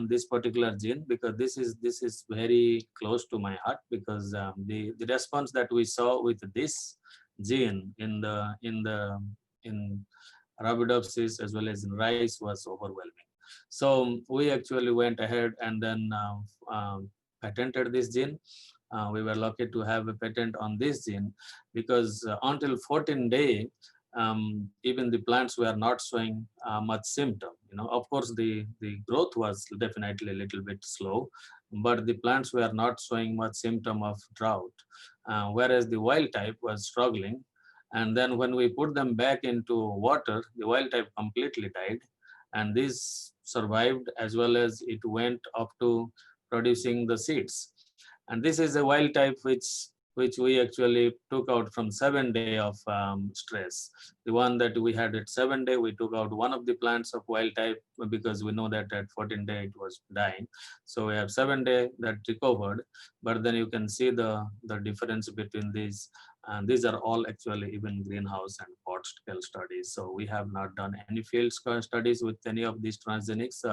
this particular gene, because this is very close to my heart, because the response that we saw with this gene in Arabidopsis as well as in rice was overwhelming. So we actually went ahead and then patented this gene. We were lucky to have a patent on this gene, because until 14 day, even the plants were not showing much symptom. Of course, the growth was definitely a little bit slow, but the plants were not showing much symptom of drought, whereas the wild type was struggling. And then when we put them back into water, the wild type completely died, and this survived as well as it went up to producing the seeds. And this is a wild type which we actually took out from 7 day of stress. The one that we had at 7 day, we took out one of the plants of wild type, because we know that at 14 day it was dying. So we have 7 day that recovered, but then you can see the difference between these. And these are all actually even greenhouse and pot scale studies. So we have not done any field studies with any of these transgenics.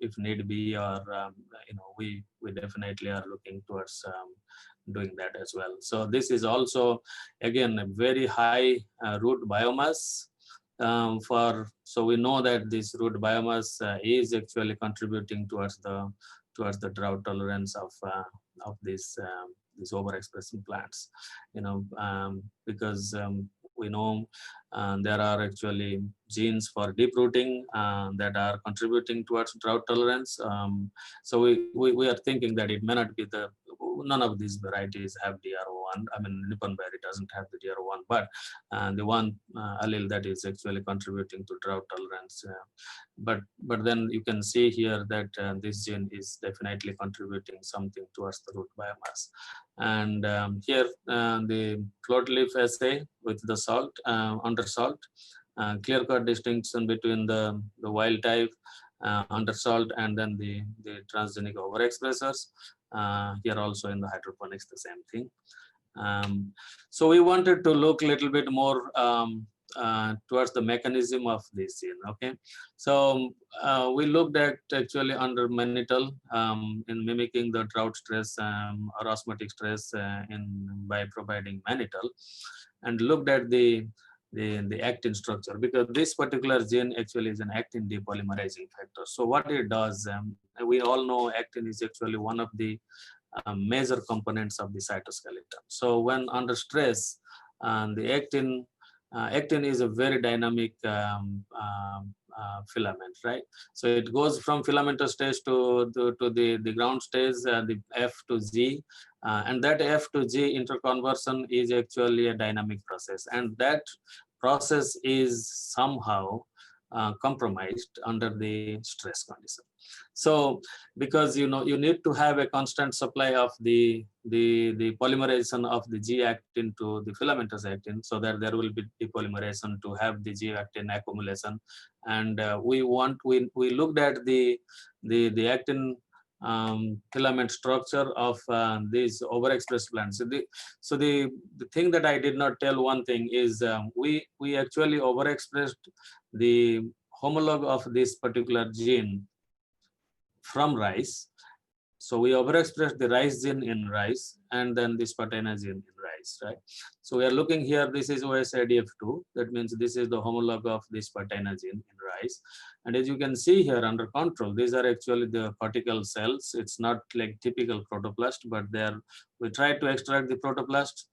If need be, or we definitely are looking towards doing that as well. So this is also again a very high root biomass. So we know that this root biomass is actually contributing towards the drought tolerance of these overexpressing plants, because we know there are actually genes for deep rooting that are contributing towards drought tolerance. So we are thinking that it may not be none of these varieties have DR01. I mean, Nippon berry doesn't have the DR01, but the one allele that is actually contributing to drought tolerance. But then you can see here that this gene is definitely contributing something towards the root biomass. And here the float leaf assay with the salt, under salt, clear-cut distinction between the wild type, under salt, and then the transgenic overexpressors. Here also in the hydroponics, the same thing. So we wanted to look a little bit more towards the mechanism of this gene. Okay, so we looked at actually under mannitol in mimicking the drought stress or osmotic stress by providing mannitol, and looked at the actin structure, because this particular gene actually is an actin depolymerizing factor. So what it does, we all know actin is actually one of the major components of the cytoskeleton. So when under stress, the actin is a very dynamic filament, right? So it goes from filamentous stage to the ground stage, the F to G, and that F to G interconversion is actually a dynamic process, and that process is somehow compromised under the stress condition. So because you need to have a constant supply of the polymerization of the G actin to the filamentous actin, so that there will be depolymerization to have the G actin accumulation. And we looked at the actin filament structure of these overexpressed plants. So the thing that I did not tell, one thing is we actually overexpressed the homologue of this particular gene from rice. So we overexpressed the rice gene in rice, and then the spartina gene in rice, right? So we are looking here, this is OSIDF2. That means this is the homologue of the spartina gene in rice. And as you can see here under control, these are actually the cortical cells. It's not like typical protoplast, but we try to extract the protoplast.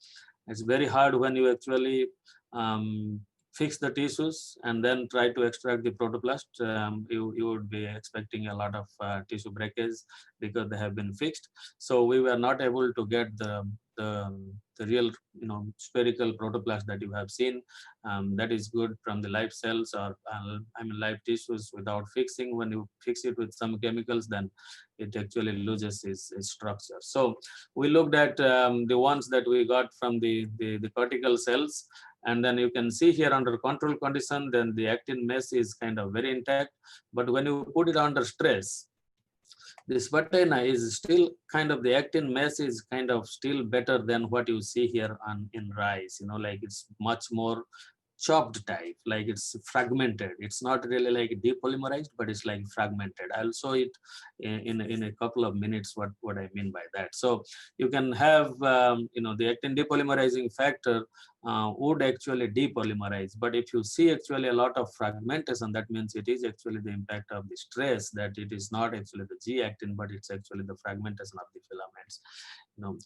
It's very hard when you actually fix the tissues and then try to extract the protoplast. You would be expecting a lot of tissue breakage because they have been fixed. So we were not able to get the real spherical protoplast that you have seen. That is good from the live cells or live tissues without fixing. When you fix it with some chemicals, then it actually loses its structure. So we looked at the ones that we got from the cortical cells. And then you can see here under control condition, then the actin mesh is kind of very intact. But when you put it under stress, the spartina is still kind of, the actin mesh is kind of still better than what you see here in rice. Like it's much more chopped type, like it's fragmented. It's not really like depolymerized, but it's like fragmented. I'll show it in a couple of minutes what I mean by that. So you can have the actin depolymerizing factor would actually depolymerize, but if you see actually a lot of fragmentation, that means it is actually the impact of the stress, that it is not actually the G actin, but it's actually the fragmentation of the filaments.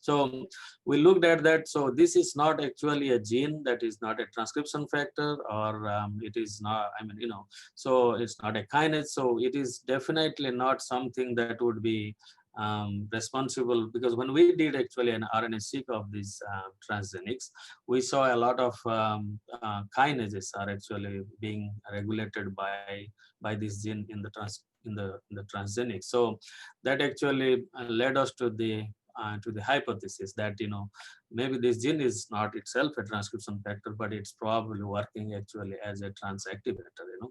So we looked at that. So this is not actually a gene, that is not a transcription factor, or it is not, so it's not a kinase. So it is definitely not something that would be responsible, because when we did actually an RNA-seq of these transgenics, we saw a lot of kinases are actually being regulated by this gene in the transgenics. So that actually led us to the hypothesis that maybe this gene is not itself a transcription factor, but it's probably working actually as a transactivator.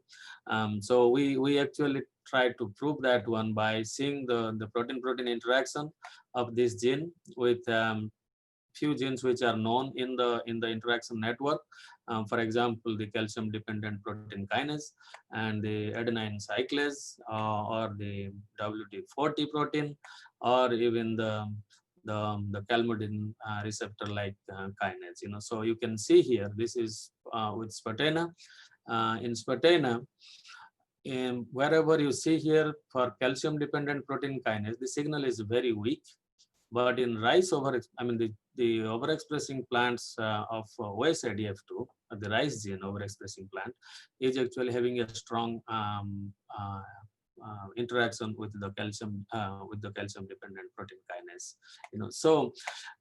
So we actually try to prove that one by seeing the protein-protein interaction of this gene with few genes which are known in the interaction network. For example, the calcium-dependent protein kinase and the adenine cyclase, or the WD40 protein, or even the calmodulin receptor like kinase. So you can see here, this is with spartina. In spartina, wherever you see here for calcium-dependent protein kinase, the signal is very weak. But in rice the overexpressing plants of OSIDF2, the rice gene overexpressing plant, is actually having a strong interaction with the calcium dependent protein kinase. So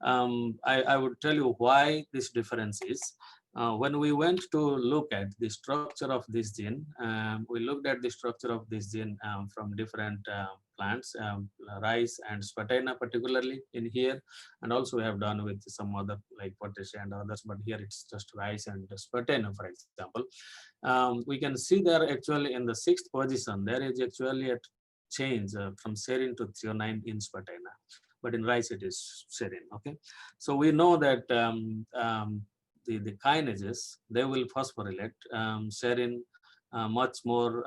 I would tell you why this difference is. When we went to look at the structure of this gene, we looked at the structure of this gene from different plants, rice and spartina particularly in here, and also we have done with some other like potassium and others, but here it's just rice and spartina, for example. We can see there actually in the 6th position, there is actually a change from serine to threonine in spartina, but in rice it is serine. Okay, so we know that the kinases, they will phosphorylate serine much more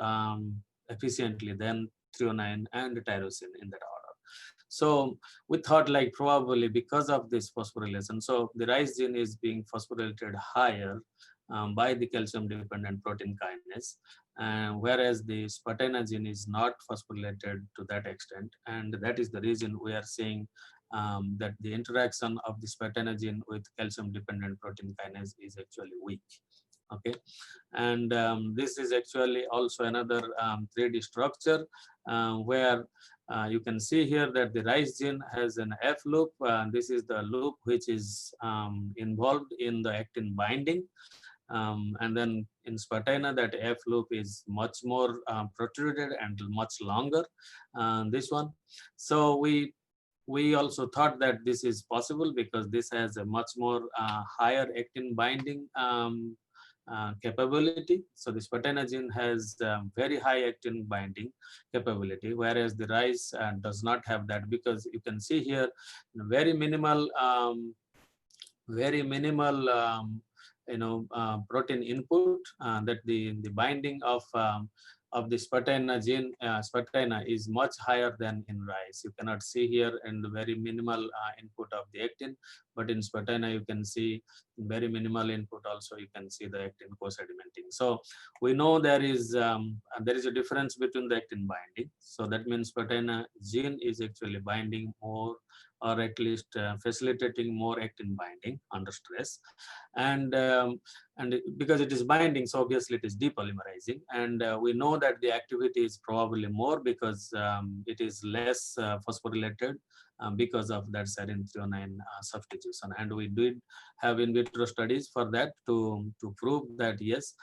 efficiently than threonine and tyrosine in that order. So we thought like probably because of this phosphorylation, so the rice gene is being phosphorylated higher by the calcium dependent protein kinase, whereas the spartina gene is not phosphorylated to that extent, and that is the reason we are seeing that the interaction of the spartina gene with calcium dependent protein kinase is actually weak. Okay, and this is actually also another 3D structure where you can see here that the rice gene has an F loop. This is the loop which is involved in the actin binding. And then in spartina, that F loop is much more protruded and much longer, this one. So we also thought that this is possible because this has a much more higher actin binding capability. So the spartina gene has very high actin binding capability, whereas the rice does not have that, because you can see here very minimal protein input, that the binding of the spartina gene, spartina is much higher than in rice. You cannot see here in the very minimal input of the actin, but in spartina you can see very minimal input. Also you can see the actin co-sedimenting. So we know there is a difference between the actin binding. So that means spartina gene is actually binding more, or at least facilitating more actin binding under stress, and because it is binding, so obviously it is depolymerizing, and we know that the activity is probably more because it is less phosphorylated because of that serine threonine substitution. And we did have in vitro studies for that to prove that yes,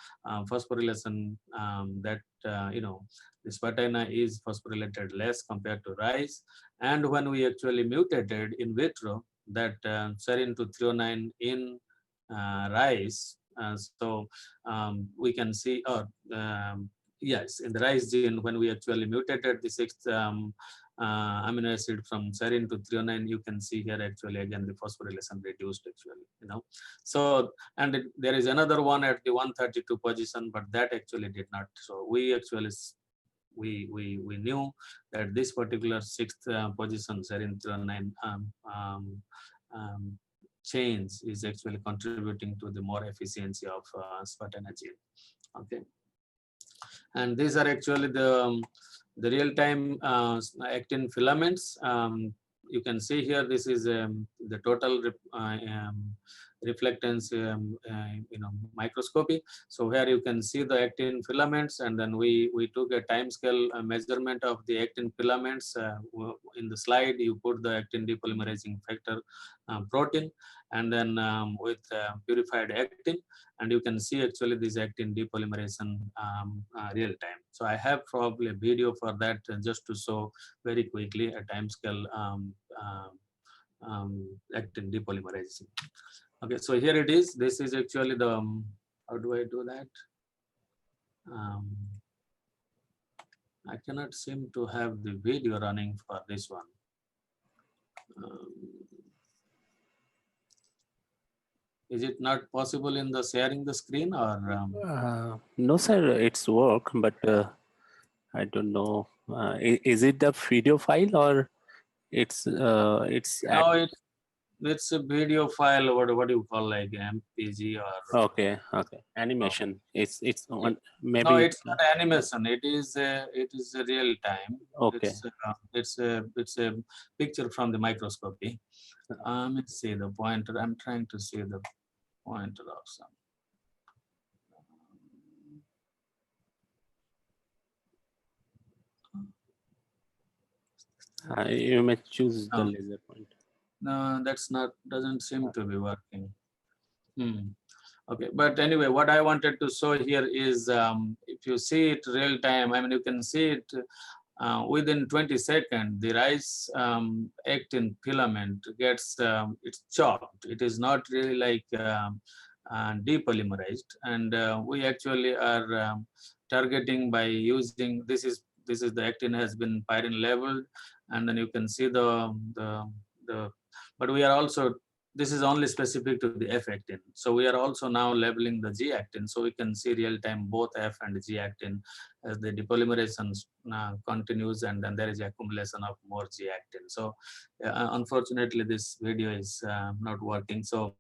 phosphorylation, that the spartina is phosphorylated less compared to rice. And when we actually mutated in vitro that serine to threonine in rice, so we can see, yes, in the rice gene, when we actually mutated the 6th amino acid from serine to threonine, you can see here actually again the phosphorylation reduced actually, So, and there is another one at the 132 position, but that actually did not. So we actually we knew that this particular sixth position serine threonine change is actually contributing to the more efficiency of spartan gene. Okay, and these are actually the real-time actin filaments. You can see here this is the total reflectance microscopy. So here you can see the actin filaments, and then we took a time scale measurement of the actin filaments. In the slide you put the actin depolymerizing factor protein, and then with purified actin, and you can see actually this actin depolymerization real time. So I have probably a video for that just to show very quickly a time scale actin depolymerization. Okay, so here it is. This is actually the, how do I do that? I cannot seem to have the video running for this one. Is it not possible in the sharing the screen or? No, sir, it's work, but I don't know. Is it the video file or it's No, it's a video file. What do you call, like MPG or? Okay, animation. It's on maybe. No, it's not animation. It is a real time. Okay. It's a picture from the microscopy. Let's see the pointer. I'm trying to see the pointer of some. You may choose the laser pointer. No, doesn't seem to be working. Okay, but anyway, what I wanted to show here is if you see it real time, I mean, you can see it within 20 seconds, the rice actin filament gets it's chopped. It is not really like depolymerized, and we actually are targeting by using this is the actin has been pyrin leveled, and then you can see the but we are also, this is only specific to the F actin. So we are also now labeling the G actin, so we can see real time both F and G actin as the depolymerization continues, and then there is accumulation of more G actin. So unfortunately, this video is not working. So,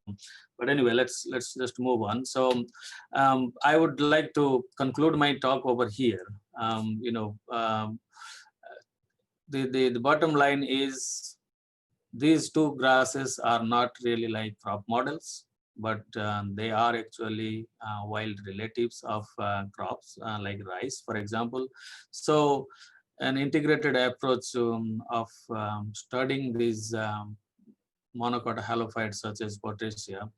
but anyway, let's just move on. So I would like to conclude my talk over here. The bottom line is, these two grasses are not really like crop models, but they are actually wild relatives of crops like rice, for example. So an integrated approach of studying these monocot halophytes such as Potacia.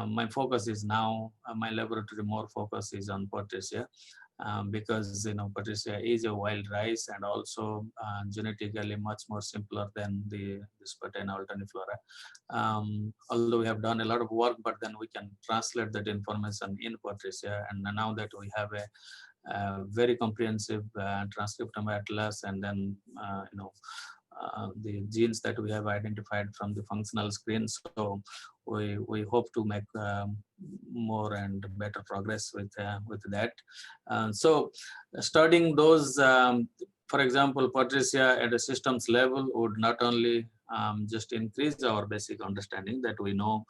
My focus is now, my laboratory more focus is on Potacia. Because Potacia is a wild rice and also genetically much more simpler than the Spartina alterniflora. Although we have done a lot of work, but then we can translate that information in Potacia. And now that we have a very comprehensive transcriptome atlas, and then the genes that we have identified from the functional screen. So we hope to make more and better progress with that. So studying those, for example, Potacia at a systems level would not only just increase our basic understanding that we know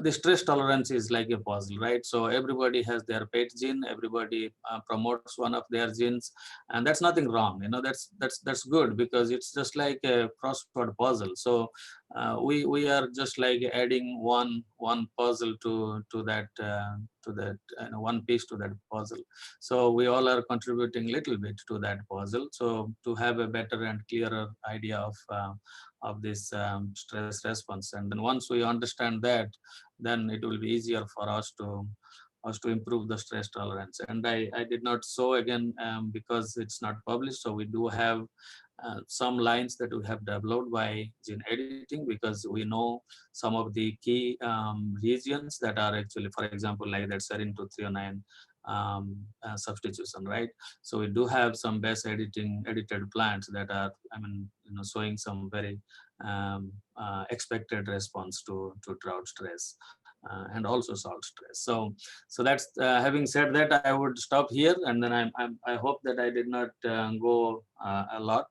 the stress tolerance is like a puzzle, right? So everybody has their pet gene, everybody promotes one of their genes, and that's nothing wrong. That's good, because it's just like a crossword puzzle. So we are just like adding one puzzle to that one piece to that puzzle. So we all are contributing little bit to that puzzle. So to have a better and clearer idea of this stress response, and then once we understand that, then it will be easier for us to improve the stress tolerance. And I did not show again because it's not published. So we do have some lines that we have developed by gene editing, because we know some of the key regions that are actually, for example, like that serine to threonine substitution, right? So we do have some base edited plants that are, showing some very expected response to drought stress and also salt stress. So that's having said that, I would stop here, and then I hope that I did not go a lot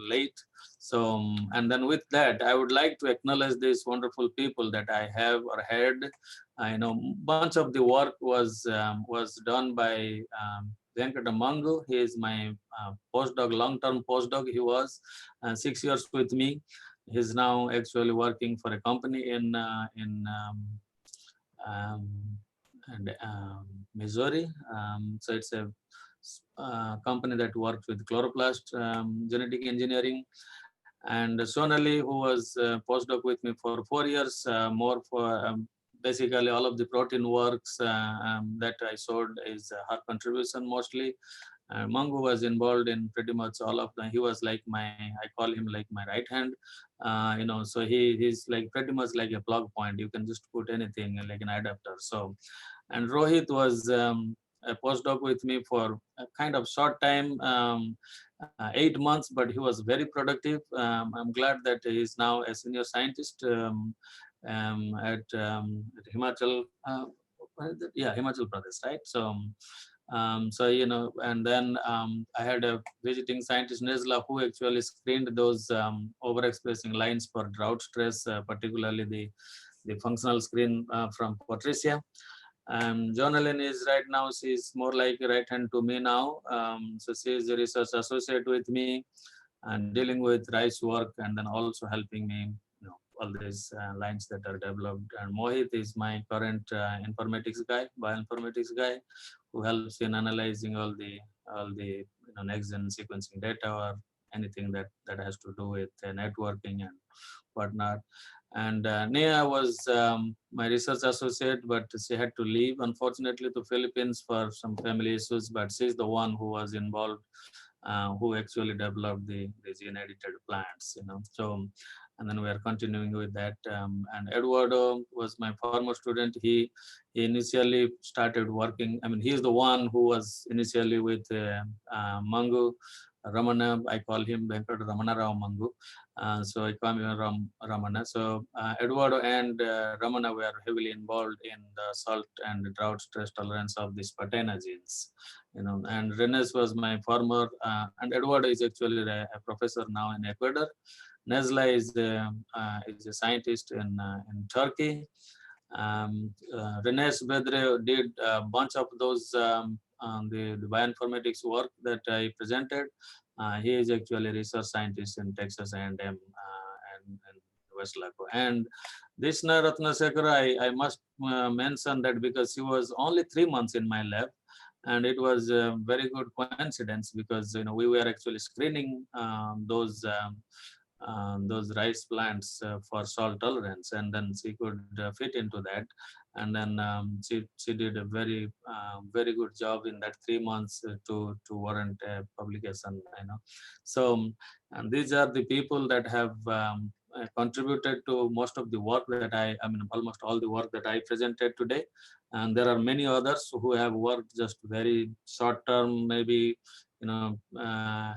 late. So, and then with that, I would like to acknowledge these wonderful people that I have or had. I know bunch of the work was done by Venkata Mangu. He is my postdoc, long-term postdoc. He was 6 years with me. He's now actually working for a company um, Missouri. So it's a company that works with chloroplast genetic engineering. And Sonali, who was postdoc with me for 4 years, more for basically all of the protein works that I showed is her contribution mostly. Mangu was involved in pretty much all of them. He was like I call him like my right hand. So he's like pretty much like a plug point. You can just put anything like an adapter. So, and Rohit was a postdoc with me for a kind of short time, 8 months, but he was very productive. I'm glad that he is now a senior scientist at Himachal. Yeah, Himachal Pradesh, right? So, and then I had a visiting scientist, Nezla, who actually screened those overexpressing lines for drought stress, particularly the functional screen from Patricia. Jonalyn is right now, she's more like a right hand to me now. So she is a research associate with me and dealing with rice work, and then also helping me, all these lines that are developed. And Mohit is my current informatics guy, bioinformatics guy, who helps in analyzing all the next gen sequencing data or anything that has to do with networking and whatnot. And Nia was my research associate, but she had to leave, unfortunately, to Philippines for some family issues. But she's the one who was involved, who actually developed the gene edited plants. So, and then we are continuing with that. And Eduardo was my former student. He initially started working. I mean, he's the one who was initially with Mangu Ramana. I call him Venkata Ramana Rao Mangu. So I call him Ramana. So Eduardo and Ramana were heavily involved in the salt and drought stress tolerance of the Spartina genes. And Renes was my former, and Eduardo is actually a professor now in Ecuador. Nezla is a scientist in Turkey. Renes Bedre did a bunch of those the bioinformatics work that I presented. He is actually a research scientist in Texas A&M and West Laco. And Dishna Ratnasekara, I must mention that because he was only 3 months in my lab, and it was a very good coincidence because we were actually screening those rice plants for salt tolerance, and then she could fit into that. And then she did a very good job in that 3 months to warrant a publication. So, and these are the people that have contributed to most of the work that I mean almost all the work that I presented today. And there are many others who have worked just very short term, maybe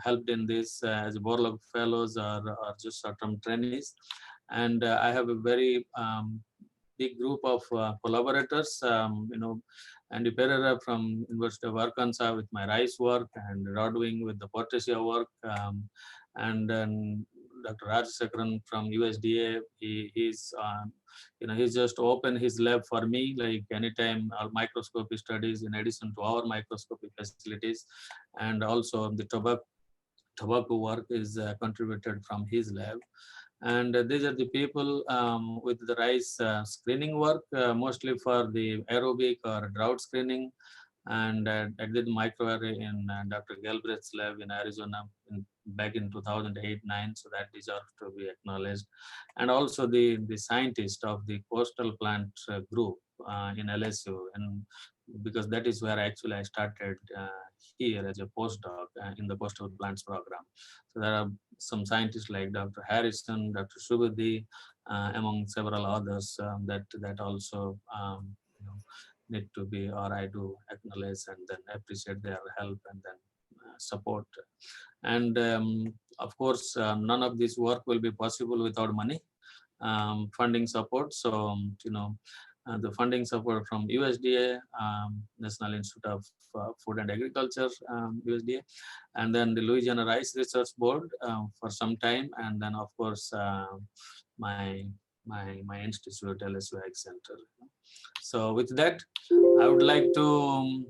helped in this as Borlaug fellows or just short-term trainees. And I have a very big group of collaborators, Andy Pereira from University of Arkansas with my rice work, and Rodwing with the Portesia work, and then Dr. Rajasekaran from USDA. He's just opened his lab for me, like anytime our microscopy studies in addition to our microscopy facilities, and also the tobacco work is contributed from his lab. And these are the people with the rice screening work, mostly for the aerobic or drought screening. And I did microarray in Dr. Galbraith's lab in Arizona back in 2008-9, so that deserves to be acknowledged. And also the scientist of the coastal plant group in LSU, and because that is where actually I started here as a postdoc in the coastal plants program. So there are some scientists like Dr. Harrison, Dr. Subudhi, among several others that also need to be, or I do acknowledge and then appreciate their help and then support. And of course, none of this work will be possible without money, funding support. So, the funding support from USDA, National Institute of Food and Agriculture, USDA, and then the Louisiana Rice Research Board for some time, and then of course my institute, LSU Ag Center. So with that, I would like to